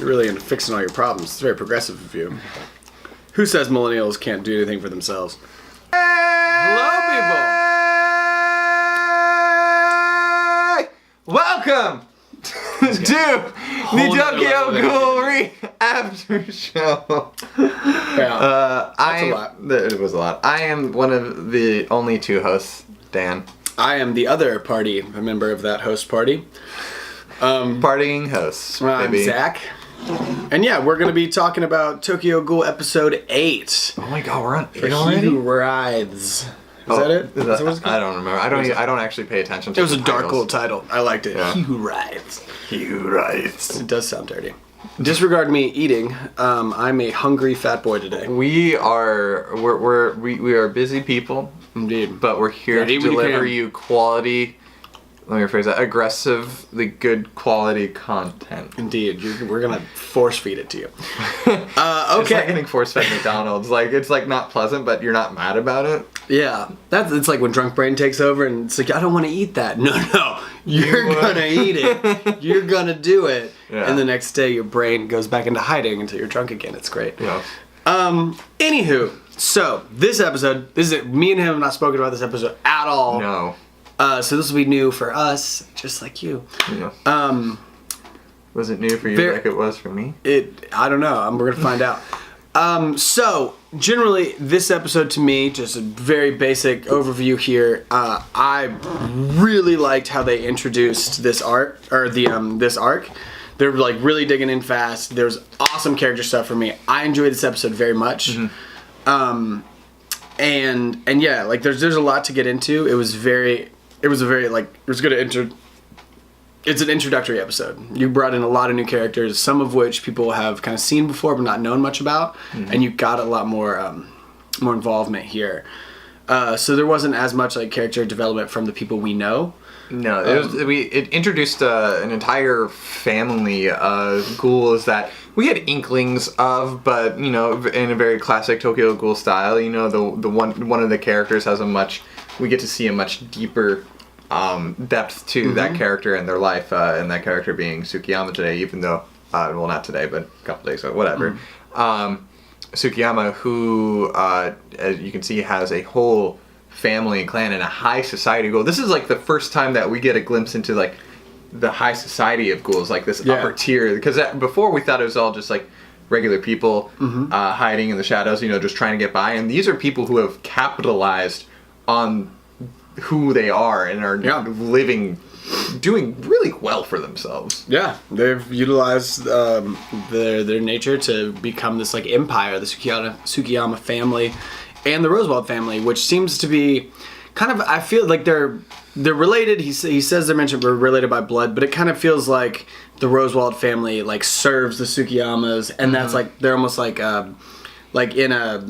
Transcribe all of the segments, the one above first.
You're really into fixing all your problems. It's very progressive of you. Who says millennials can't do anything for themselves? Hello, people! Welcome to the Tokyo Ghoul After Show. Yeah, that's a lot. It was a lot. I am one of the only two hosts, Dan. I am the other party, a member of that host party. Partying hosts, I'm baby. Zach. And yeah, we're going to be talking about Tokyo Ghoul episode 8. Oh my god, we're on 8 He already? Who Writhes. Is that it? Is that what it's called? I don't remember. I don't actually pay attention to It was the a dark titles. little title. I liked it. Yeah. He Who Writhes. He who writes. It does sound dirty. Disregard me eating. I'm a hungry fat boy today. We are busy people, Indeed. but we're here Yeah, to eat what you deliver can. you quality. Let me rephrase that: aggressively good quality content. Indeed. We're going to force feed it to you. It's like Okay. getting force-fed McDonald's. Like it's like not pleasant, but you're not mad about it. Yeah. It's like when drunk brain takes over and it's like, I don't want to eat that. No. You're going to eat it. You're going to do it. Yeah. And the next day your brain goes back into hiding until you're drunk again. It's great. Yeah. Anywho, so this episode, me and him have not spoken about this episode at all. No. So this will be new for us, just like you. Yeah. Was it new for you like it was for me? I don't know. We're gonna find out. So generally, this episode to me, just a very basic overview here. I really liked how they introduced this art or this arc. They're like really digging in fast. There's awesome character stuff for me. I enjoyed this episode very much. Mm-hmm. And yeah, like there's a lot to get into. It was good. It's an introductory episode. You brought in a lot of new characters, some of which people have kind of seen before but not known much about, and you got a lot more involvement here. So there wasn't as much like character development from the people we know. No, it introduced an entire family of ghouls that we had inklings of, but you know, in a very classic Tokyo Ghoul style. You know, the one of the characters has we get to see a much deeper depth to that character and their life, and that character being Tsukiyama today, even though, well, not today, but a couple days ago, whatever. Tsukiyama, who, as you can see, has a whole family and clan and a high society ghoul. This is like the first time that we get a glimpse into like the high society of ghouls, like this upper tier, because before we thought it was all just like regular people hiding in the shadows, you know, just trying to get by, and these are people who have capitalized on who they are and are doing really well for themselves. Yeah, they've utilized their nature to become this like empire, the Tsukiyama family and the Rosewald family, which seems to be kind of, I feel like they're related. He says they're related by blood, but it kind of feels like the Rosewald family like serves the Tsukiyamas, and that's like they're almost like in a.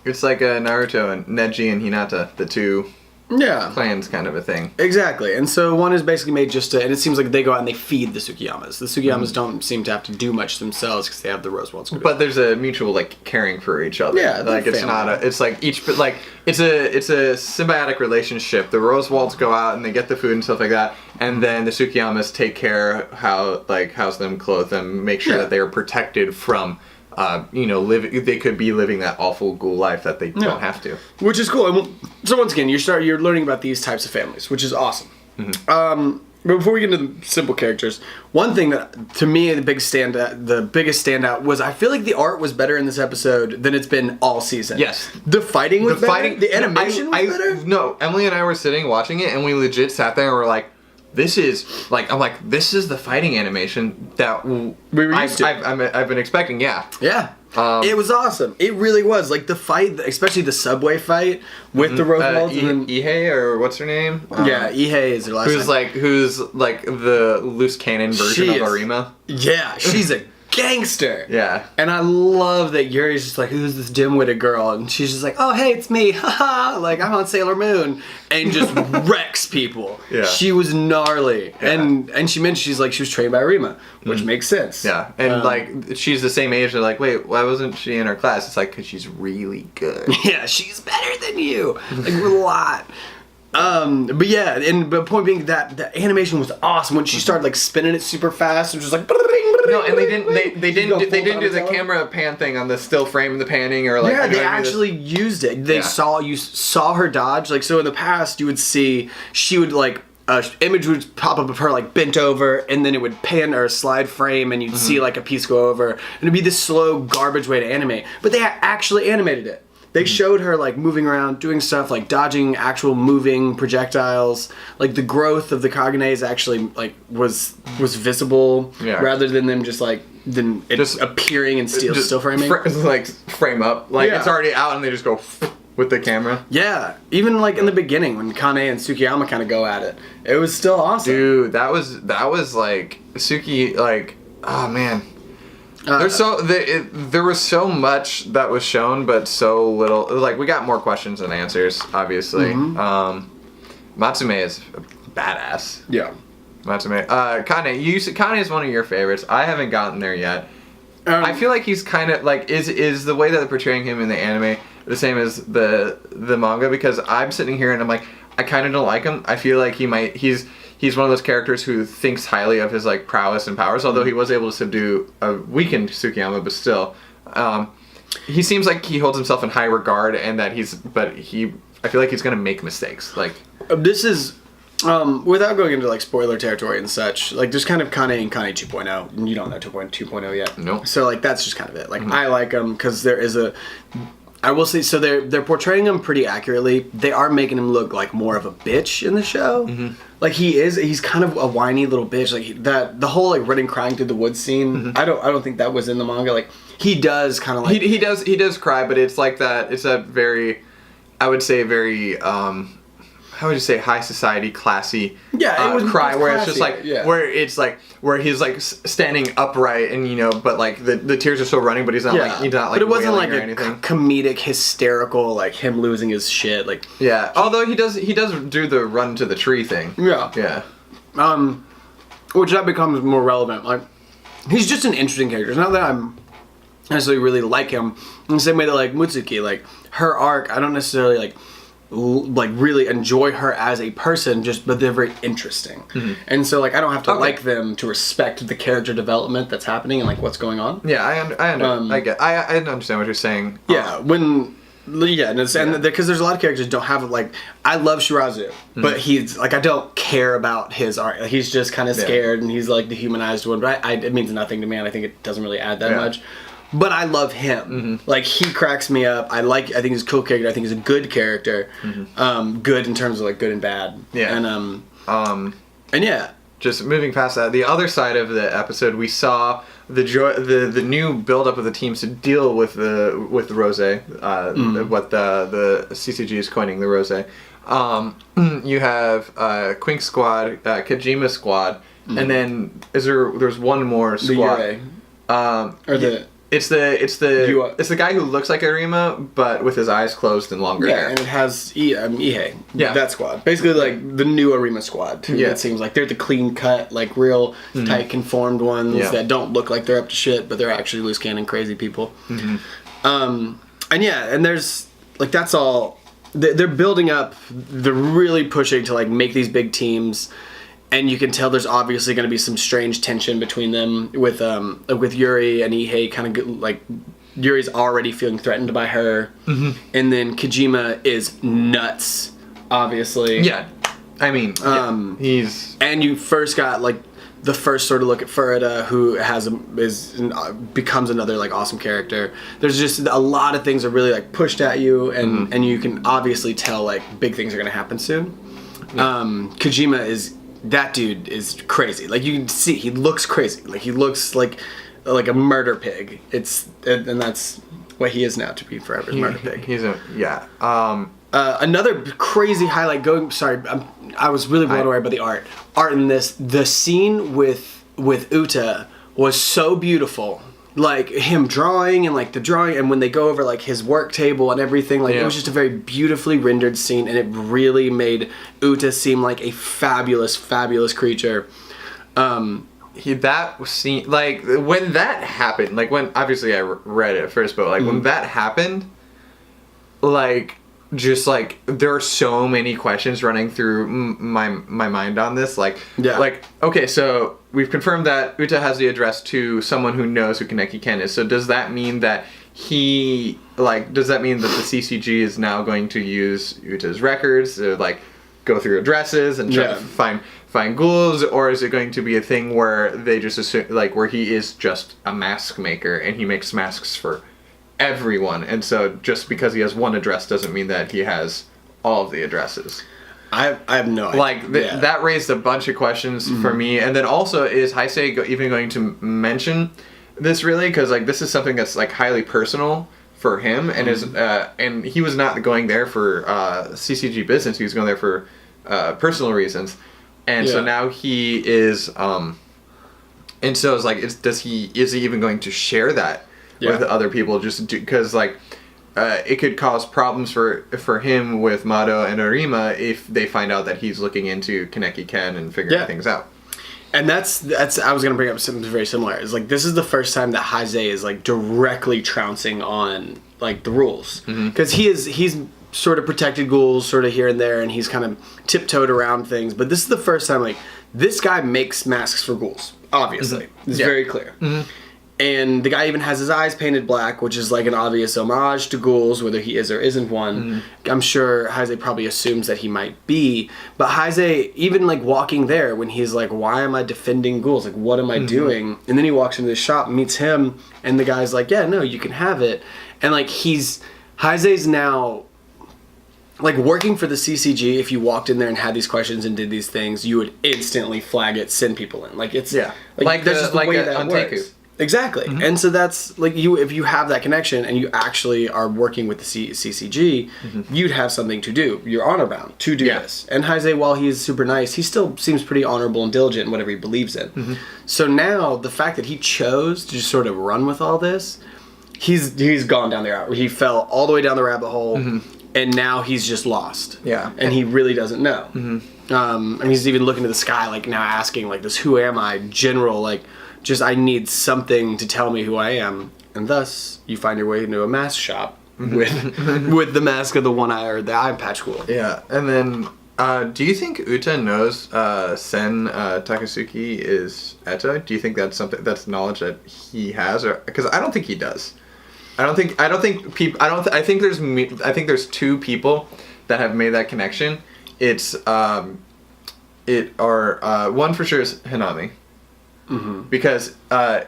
It's like Naruto and Neji and Hinata, the two clans kind of a thing. Exactly. And so one is basically made just to, and it seems like they go out and they feed the Tsukiyamas. The Tsukiyamas don't seem to have to do much themselves because they have the Rosewalds. But there's a mutual like caring for each other. Yeah, like it's not it's like it's a symbiotic relationship. The Rosewalds go out and they get the food and stuff like that, and then the Tsukiyamas take care house them, clothe them, make sure that they are protected from they could be living that awful ghoul life that they don't have to. Which is cool. And so once again, you're learning about these types of families, which is awesome. But before we get into the simple characters, one thing that to me the biggest standout was I feel like the art was better in this episode than it's been all season. Yes, the fighting was better. The animation was better. No, Emily and I were sitting watching it, and we legit sat there and were like, this is like, I'm like, this is the fighting animation that we were used to. I've been expecting. Yeah. It was awesome. It really was. Like the fight, especially the subway fight with the Rosewalds. Ihei, or what's her name? Ihei is her last name. Who's like the loose cannon version of Arima. Yeah, she's a gangster. Yeah. And I love that Yuri's just like, who's this dim-witted girl? And she's just like, oh, hey, it's me. Haha. Like, I'm on Sailor Moon. And just wrecks people. Yeah. She was gnarly. Yeah. And she mentioned she was trained by Arima, which makes sense. Yeah. And like, she's the same age. They're like, wait, why wasn't she in her class? It's like, because she's really good. Yeah, she's better than you. Like, a lot. But yeah, but point being that the animation was awesome when she started like spinning it super fast. It was just like, No, and they didn't do the camera pan thing on the still frame, the panning, or like. Yeah, they actually used it. They saw her dodge. Like, so in the past, you would see she would like. Image would pop up of her like bent over, and then it would pan or slide frame, and you'd see like a piece go over, and it'd be this slow garbage way to animate. But they actually animated it. They showed her like moving around, doing stuff like dodging actual moving projectiles. Like the growth of the Kaganes actually like was visible, rather than them just like just appearing and still framing. Like frame up, like it's already out, and they just go. With the camera? Yeah. Even like in the beginning when Kane and Tsukiyama kind of go at it. It was still awesome. Dude, that was like Suki like oh man. There was so much that was shown but so little like we got more questions than answers, obviously. Matsume is a badass. Yeah. Matsume. Kane is one of your favorites. I haven't gotten there yet. I feel like he's kind of like is the way that they're portraying him in the anime the same as the manga, because I'm sitting here and I'm like I kind of don't like him. I feel like he's one of those characters who thinks highly of his like prowess and powers, although he was able to subdue a weakened Tsukiyama, but still he seems like he holds himself in high regard, and that I feel like he's gonna make mistakes. Like this is without going into like spoiler territory and such, like there's kind of Kane and Kane 2.0, and you don't know 2.0 yet. No. So like that's just kind of it. Like I like him because there is I will say, so they're portraying him pretty accurately. They are making him look like more of a bitch in the show. Like he's kind of a whiny little bitch. Like the whole like running crying through the woods scene. I don't think that was in the manga. Like he does kind of like he does cry, but it's like that. It's a very, I would say very how would you say, high society, classy cry, where it's just like where he's like standing upright, and but like the tears are still running, but he's not like but it wasn't like a comedic hysterical like him losing his shit like although he does do the run to the tree thing which that becomes more relevant. Like he's just an interesting character. It's not that I'm necessarily really like him in the same way that like Mutsuki, like her arc, I don't necessarily like really enjoy her as a person, but they're very interesting. And so like I don't have to like them to respect the character development that's happening and like what's going on. I understand what you're saying. And because there's a lot of characters who don't have like, I love Shirazu, but he's like, I don't care about his art. He's just kind of scared, and he's like the humanized one, but it means nothing to me, and I think it doesn't really add that much. But I love him. Like he cracks me up. I think he's a cool character. I think he's a good character. Good in terms of like good and bad. Just moving past that, the other side of the episode, we saw the new build up of the teams to deal with the Rose. What the CCG is coining the Rose. You have Quink Squad, Kojima Squad, and then there's one more squad. It's the guy who looks like Arima, but with his eyes closed and longer hair. And it has Ihei. That squad. Basically, like the new Arima squad. Too, it seems like they're the clean cut, like real tight conformed ones that don't look like they're up to shit, but they're actually loose cannon crazy people. And there's like that's all. They're building up. They're really pushing to like make these big teams. And you can tell there's obviously going to be some strange tension between them with Yuri and Ihei. Kind of like Yuri's already feeling threatened by her, and then Kojima is nuts, obviously. Yeah, I mean, he's and you first got like the first sort of look at Furita, who becomes another like awesome character. There's just a lot of things are really like pushed at you, and you can obviously tell like big things are going to happen soon. Kojima is. That dude is crazy. Like you can see, he looks crazy. Like he looks like a murder pig. And that's what he is now, to be forever, murder pig. Another crazy highlight. I was really blown away by the art. Art in this. The scene with Uta was so beautiful. Like him drawing and like the drawing, and when they go over like his work table and everything, like it was just a very beautifully rendered scene, and it really made Uta seem like a fabulous creature. That scene, like when that happened, like when obviously I read it at first, but like when that happened, like just like there are so many questions running through my mind on this. Like okay, so we've confirmed that Uta has the address to someone who knows who Kaneki Ken is. So does that mean that does that mean that the CCG is now going to use Uta's records to like go through addresses and try to find ghouls, or is it going to be a thing where they just assume, like, where he is just a mask maker and he makes masks for everyone, and so just because he has one address doesn't mean that he has all of the addresses? I have no idea. Like, that raised a bunch of questions for me. And then also, is Heisei even going to mention this, really? Because, like, this is something that's, like, highly personal for him, and and he was not going there for CCG business. He was going there for personal reasons. And so now he is, and so it's like, is he even going to share that with other people? Just because, like, it could cause problems for him with Mado and Arima if they find out that he's looking into Kaneki Ken and figuring things out. And that's I was gonna bring up something very similar. It's like, this is the first time that Heisei is like directly trouncing on like the rules, because he's sort of protected ghouls sort of here and there, and he's kind of tiptoed around things. But this is the first time, like, this guy makes masks for ghouls. Obviously, it's very clear. And the guy even has his eyes painted black, which is like an obvious homage to ghouls, whether he is or isn't one. I'm sure Heisei probably assumes that he might be. But Heisei, even like walking there, when he's like, why am I defending ghouls? Like, what am I doing? And then he walks into the shop, meets him, and the guy's like, yeah, no, you can have it. And like, Heisei's now, like, working for the CCG. If you walked in there and had these questions and did these things, you would instantly flag it, send people in. Like, it's like that's just the way that works. Exactly. And so that's like, if you have that connection and you actually are working with the CCG, you'd have something to do. You're honor bound to do this. And Heisei, while he's super nice, he still seems pretty honorable and diligent in whatever he believes in. So now the fact that he chose to just sort of run with all this, he's gone down there. He fell all the way down the rabbit hole, and now he's just lost. And he really doesn't know. And he's even looking to the sky, like, now asking, like, this who am I general, like, just, I need something to tell me who I am. And thus, you find your way into a mask shop with the mask of the one eye, or the eye patch ghoul. Yeah, and then, do you think Uta knows Sen Takasuki is Eto? Do you think that's that's knowledge that he has? Or because I don't think he does. I think there's two people that have made that connection. It's one for sure is Hinami. Because I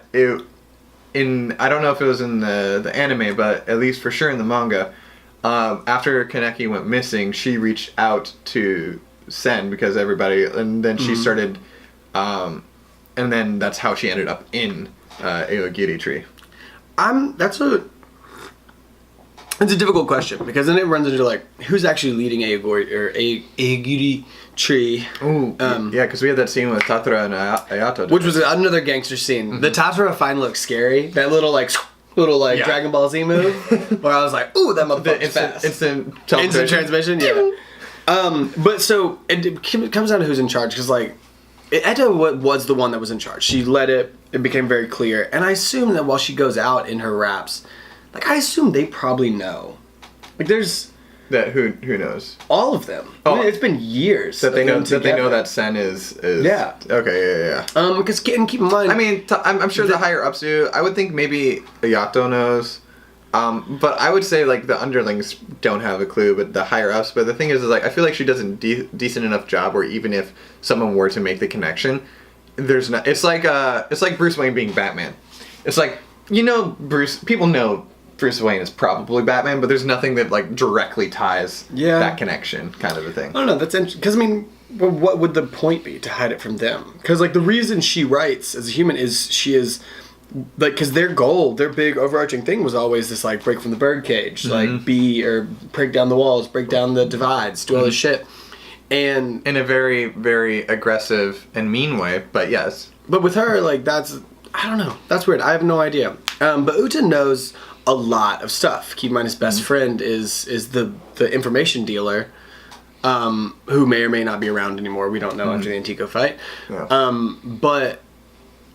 don't know if it was in the anime, but at least for sure in the manga, after Kaneki went missing, she reached out to Sen because and then she started, and then that's how she ended up in Aogiri Tree. It's a difficult question, because then it runs into, like, who's actually leading Aogiri Tree. Ooh, yeah, because we had that scene with Tatara and Ayato. Which was another gangster scene. The Tatara find looks scary. That little Dragon Ball Z move. Where I was like, ooh, that motherfucker's fast. Instant transmission, yeah. But so, it comes down to who's in charge, because, like, Eto was the one that was in charge. She led it. It became very clear. And I assume that while she goes out in her raps, like, I assume they probably know. Like, there's... That who knows? All of them. Oh, I mean, it's been years that they know that Sen is. Yeah. Okay. Yeah. Because keep in mind. I mean, I'm sure the higher ups do. I would think maybe Ayato knows. But I would say, like, the underlings don't have a clue, but the higher ups. But the thing is like, I feel like she does a decent enough job where even if someone were to make the connection, there's not. It's like Bruce Wayne being Batman. It's like, people know Bruce Wayne is probably Batman, but there's nothing that, like, directly ties that connection, kind of a thing. I don't know, that's interesting. Because, I mean, what would the point be to hide it from them? Because, like, the reason she writes as a human is she is, like, because their goal, their big overarching thing was always this, like, break from the birdcage, like, break down the walls, break down the divides, do all this shit. And in a very, very aggressive and mean way, but yes. But with her, like, I don't know. That's weird. I have no idea. But Uta knows a lot of stuff. Keep in mind, his best friend is the information dealer, who may or may not be around anymore. We don't know after the Antico fight. Yeah. But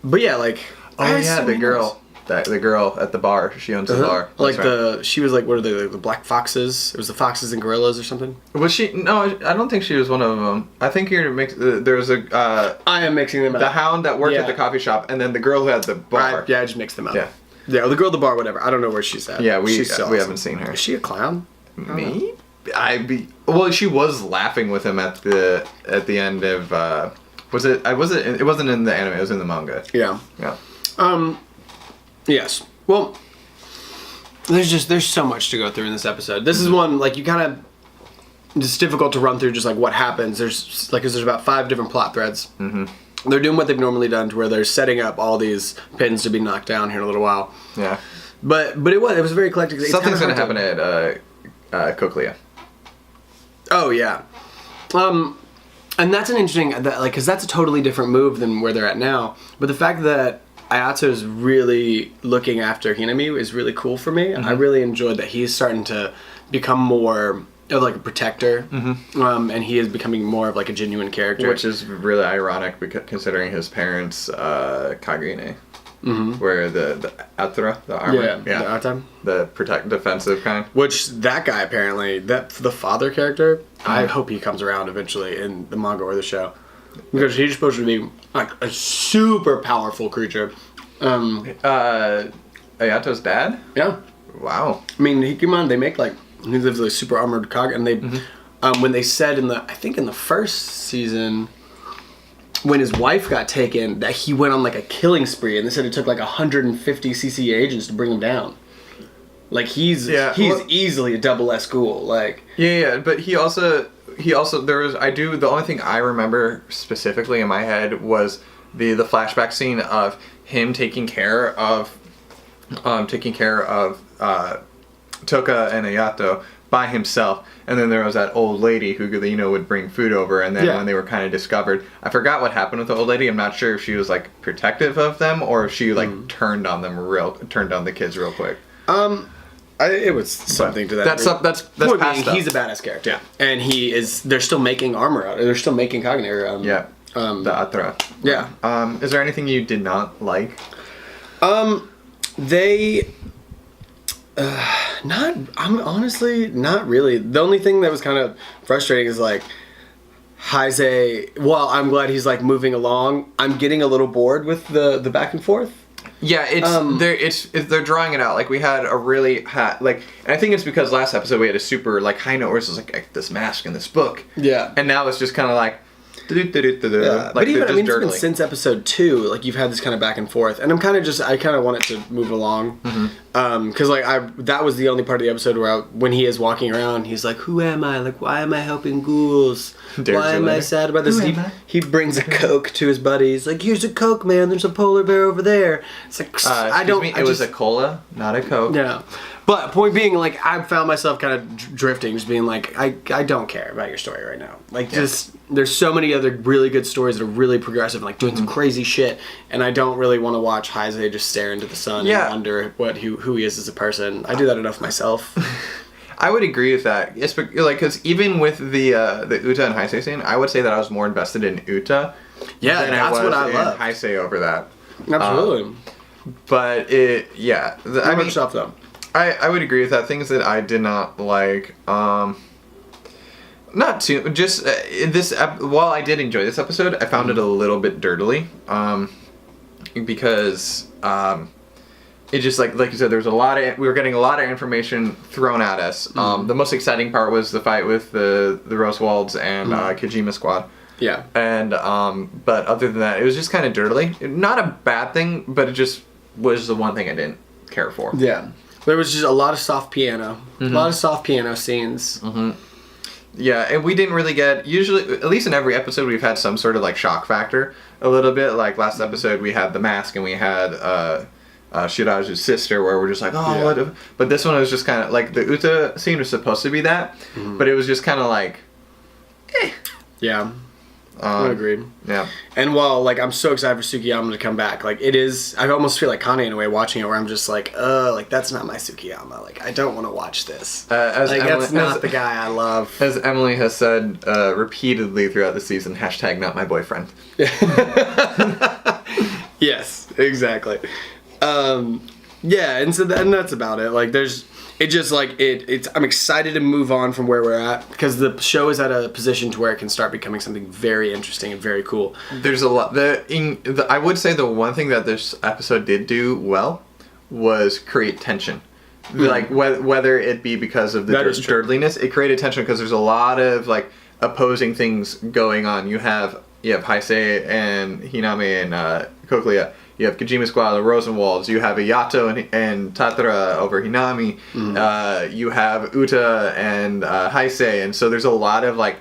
yeah, like, the girl. the girl at the bar. She owns the bar. Like That's right. she was like, what are they, like the black foxes? It was the foxes and gorillas or something. Was she? No, I don't think she was one of them. I think there was a I am mixing them up. the hound that worked Yeah. at the coffee shop, and then the girl who had the bar. I just mixed them up. Yeah. Yeah, the girl at the bar, whatever. I don't know where she's at. Yeah, we She's so we awesome. haven't seen her. Is she a clown? Me? Well, she was laughing with him at the end of was it? It wasn't in the anime. It was in the manga. Yeah. Yeah. Yes. Well, there's so much to go through in this episode. This is one like you kind of. It's difficult to run through just like what happens. There's about 5 different plot threads. Mm-hmm. They're doing what they've normally done, to where they're setting up all these pins to be knocked down here in a little while. Yeah. But it was very eclectic. It's Something's kinda gonna hard happen at Cochlea. Oh yeah, and that's an interesting because that's a totally different move than where they're at now. But the fact that Ayato is really looking after Hinami is really cool for me. I really enjoyed that he's starting to become more of like a protector, and he is becoming more of like a genuine character. Which is really ironic because considering his parents Kagine. Where the Atra, the armor, the Atam. the defensive kind. Which that guy apparently, the father character, I hope he comes around eventually in the manga or the show, because he's supposed to be like a super powerful creature. Ayato's dad? Yeah, Wow. I mean, Hikimon, they make like he lives like super armored Kage, and they when they said in the first season, when his wife got taken, that he went on like a killing spree, and they said it took like 150 CC agents to bring him down. Like he's easily a double S Ghoul. Like But he also the only thing I remember specifically in my head was the flashback scene of him taking care of Toka and Ayato by himself, and then there was that old lady who would bring food over, and then when they were kind of discovered, I forgot what happened with the old lady. I'm not sure if she was like protective of them or if she like turned on the kids real quick. it was something to that. That's Point past being, he's a badass character, and they're still making armor out. They're still making Kagner. The Atra. Yeah. Is there anything you did not like? They. I'm honestly not really. The only thing that was kind of frustrating is like Heise. Well, I'm glad he's like moving along. I'm getting a little bored with the back and forth. Yeah, they're drawing it out. Like we had a really and I think it's because last episode we had a super like high note where it's like this mask in this book. Yeah. And now it's just kind of like. Yeah. But even it's been since episode 2, like you've had this kind of back and forth, and I kind of want it to move along, because that was the only part of the episode where when he is walking around, he's like, "Who am I? Like, why am I helping ghouls? Why am I sad about this?" He brings a Coke to his buddies, like, "Here's a Coke, man. There's a polar bear over there." It's like it was a cola, not a Coke. Yeah. But point being, like, I found myself kind of drifting, just being like, I don't care about your story right now. Like, just, there's so many other really good stories that are really progressive, like, doing some crazy shit, and I don't really want to watch Heise just stare into the sun and wonder who he is as a person. I do that enough myself. I would agree with that. Yes, but, like, because even with the Uta and Heise scene, I would say that I was more invested in Uta than I was in Heise over that. Absolutely. But Microsoft, though. I would agree with that. Things that I did not like, not too, just while I did enjoy this episode, I found it a little bit dirtily, because it just like you said, we were getting a lot of information thrown at us. The most exciting part was the fight with the Roswalds and Kojima Squad. Yeah. And but other than that, it was just kind of dirtily. Not a bad thing, but it just was the one thing I didn't care for. Yeah. There was just a lot of soft piano. A lot of soft piano scenes. Yeah, and we didn't really get, usually, at least in every episode, we've had some sort of like shock factor a little bit. Like last episode, we had the mask and we had Shiraju's sister, where we're just like, what? But this one was just kind of like the Uta scene was supposed to be that, but it was just kind of like, Yeah. I agree. Yeah. And while, like, I'm so excited for Tsukiyama to come back, like, it is, I almost feel like Kanye in a way watching it, where I'm just like, like, that's not my Tsukiyama. Like, I don't want to watch this. That's not the guy I love. As Emily has said repeatedly throughout the season, # not my boyfriend. Yes, exactly. Yeah, and so and that's about it. Like, I'm excited to move on from where we're at because the show is at a position to where it can start becoming something very interesting and very cool. There's a lot. I would say the one thing that this episode did do well was create tension. Like whether it be because of the dirtliness, it created tension because there's a lot of like opposing things going on. You have Heisei and Hiname and Koklia. You have Kojima Squad, the Rosenwalds. You have Ayato and Tatara over Hinami. You have Uta and Heisei, and so there's a lot of like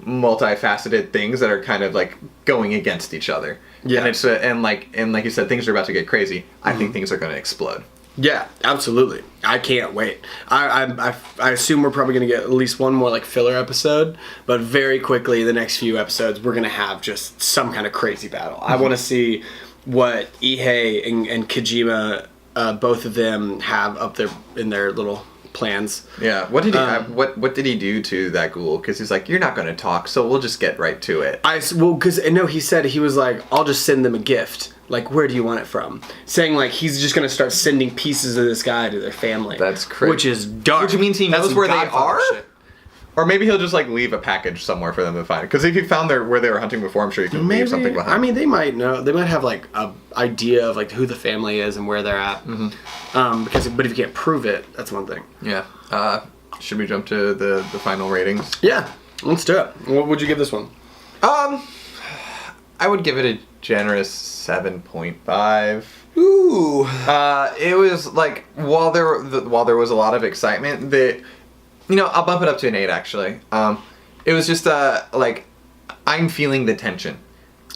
multifaceted things that are kind of like going against each other. Yeah, and it's and like you said, things are about to get crazy. I think things are going to explode. Yeah, absolutely. I can't wait. I assume we're probably going to get at least one more like filler episode, but very quickly the next few episodes we're going to have just some kind of crazy battle. I want to see what Ihei and Kojima, both of them have up there in their little plans. Yeah. What did he what did he do to that ghoul? Because he's like, you're not going to talk, so we'll just get right to it. He said he was like, I'll just send them a gift. Like, where do you want it from? Saying, like, he's just going to start sending pieces of this guy to their family. That's crazy. Which is dark. Which means he knows where they are? Shit. Or maybe he'll just, like, leave a package somewhere for them to find. Because if he found where they were hunting before, I'm sure he can leave something behind. I mean, they might know. They might have, like, a idea of, like, who the family is and where they're at. But if you can't prove it, that's one thing. Yeah. Should we jump to the final ratings? Yeah. Let's do it. What would you give this one? I would give it a generous 7.5. Ooh. It was like while there was a lot of excitement, I'll bump it up to an 8 actually. It was just like I'm feeling the tension.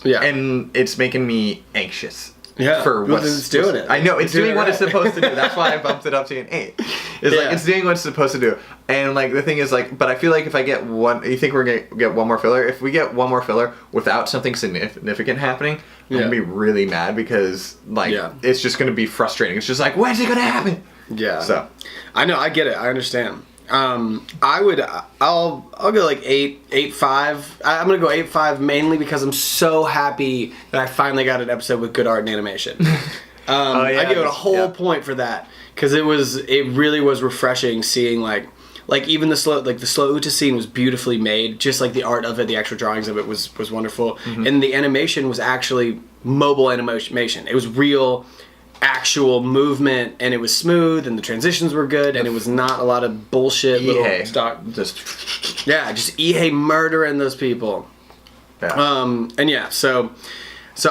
Yeah. And it's making me anxious. Yeah. For what it's doing it. I know it's doing what it's supposed to do. That's why I bumped it up to an 8. It's like it's doing what it's supposed to do. And like the thing is like, but I feel like if I get one, you think we're gonna get one more filler? If we get one more filler without something significant happening, I'm gonna be really mad because like it's just gonna be frustrating. It's just like, when's it gonna happen? Yeah. So I know, I get it, I understand. I'll go like 8.5. I'm gonna go 8.5 mainly because I'm so happy that I finally got an episode with good art and animation. I give it a whole point for that because it really was refreshing seeing like even the slow Uta scene was beautifully made, just like the art of it, the actual drawings of it was wonderful, and the animation was actually mobile animation. It was real. Actual movement, and it was smooth, and the transitions were good, and it was not a lot of bullshit little stock. Just Ihei murdering those people. Yeah. So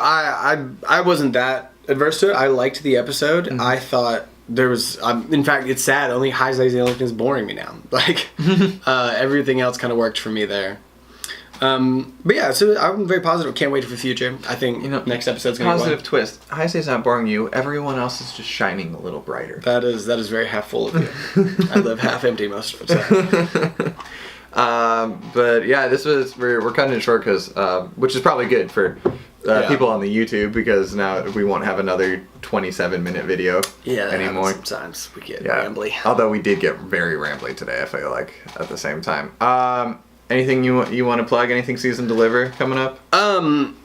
I wasn't that adverse to it. I liked the episode. I thought there was, in fact, it's sad. Only Heisei's the only thing that's boring me now. Like everything else kind of worked for me there. But yeah, so I'm very positive. Can't wait for the future. I think next episode's gonna be positive twist. Heisei's not boring you. Everyone else is just shining a little brighter. That is very half full of you. I live half empty most of the time. But yeah, we're cutting it short because which is probably good for people on the YouTube because now we won't have another 27-minute video anymore. Sometimes we get rambly. Although we did get very rambly today, I feel like at the same time. Anything you want to plug? Anything season deliver coming up? I'm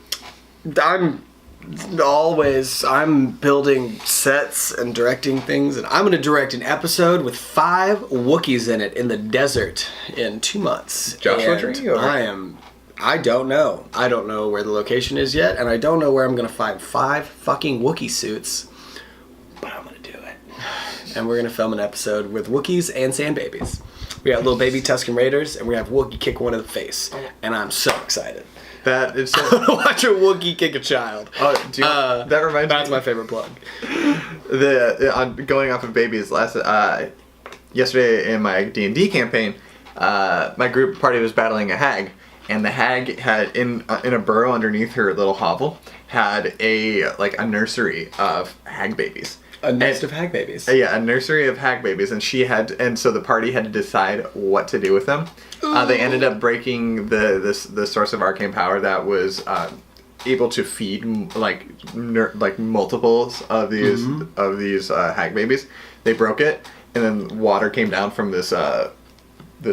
building sets and directing things, and I'm going to direct an episode with 5 Wookiees in it in the desert in 2 months. Joshua Tree? I don't know. I don't know where the location is yet, and I don't know where I'm going to find 5 fucking Wookiee suits, but I'm going to do it. And we're going to film an episode with Wookiees and sand babies. We got little baby Tusken Raiders, and we have Wookiee kick one in the face, and I'm so excited. That is so watch a Wookiee kick a child. Oh, that reminds me. That's my favorite plug. Going off of babies, yesterday in my D&D campaign, my group party was battling a hag, and the hag had in a burrow underneath her little hovel had a nursery of hag babies. A nest of hag babies. Yeah, a nursery of hag babies, and so the party had to decide what to do with them. They ended up breaking the source of arcane power that was able to feed multiples of these hag babies. They broke it, and then water came down from this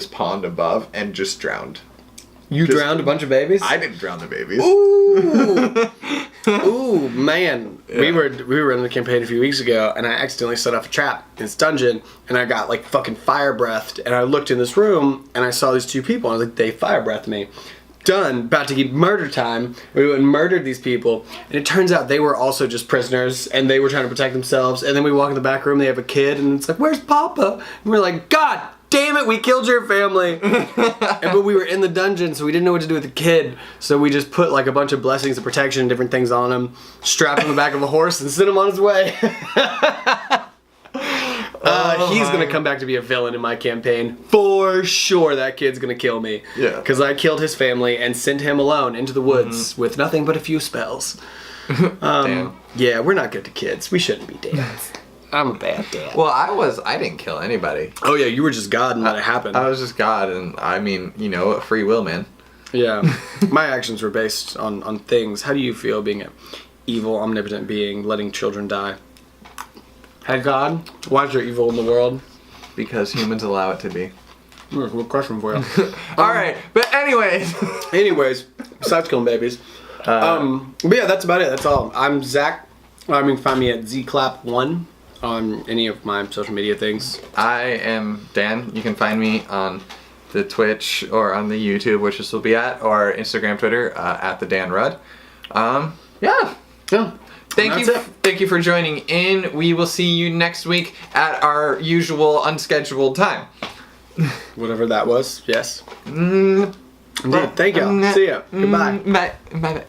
pond above and just drowned You drowned a bunch of babies? I didn't drown the babies. Ooh! Ooh, man. Yeah. We were in the campaign a few weeks ago, and I accidentally set off a trap in this dungeon, and I got like fucking fire breathed, and I looked in this room, and I saw these two people, and I was like, they fire breathed me. Done. About to get murder time. We went and murdered these people, and it turns out they were also just prisoners, and they were trying to protect themselves, and then we walk in the back room, they have a kid, and it's like, where's Papa? And we're like, God damn it, we killed your family. But we were in the dungeon, so we didn't know what to do with the kid. So we just put like a bunch of blessings of protection and different things on him, strapped him on the back of a horse, and sent him on his way. He's going to come back to be a villain in my campaign. For sure, that kid's going to kill me. Yeah. Because I killed his family and sent him alone into the woods with nothing but a few spells. Damn. Yeah, we're not good to kids. We shouldn't be dads. I'm a bad dad. Well, I didn't kill anybody. Oh yeah, you were just God and let it happen. I was just God, and I mean, free will, man. Yeah. My actions were based on things. How do you feel being an evil, omnipotent being, letting children die? Hey God, why is there evil in the world? Because humans allow it to be. Good question for you. Alright, but anyways. Besides killing babies. But yeah, that's about it. That's all. I'm Zach. You can find me at zclap1 on any of my social media things. I am Dan. You can find me on the Twitch or on the YouTube, which this will be at, or Instagram, Twitter, at the Dan Rudd. Yeah. Thank you for joining in. We will see you next week at our usual unscheduled time. Whatever that was. Yes. Indeed. Thank you. See ya. Goodbye. Bye.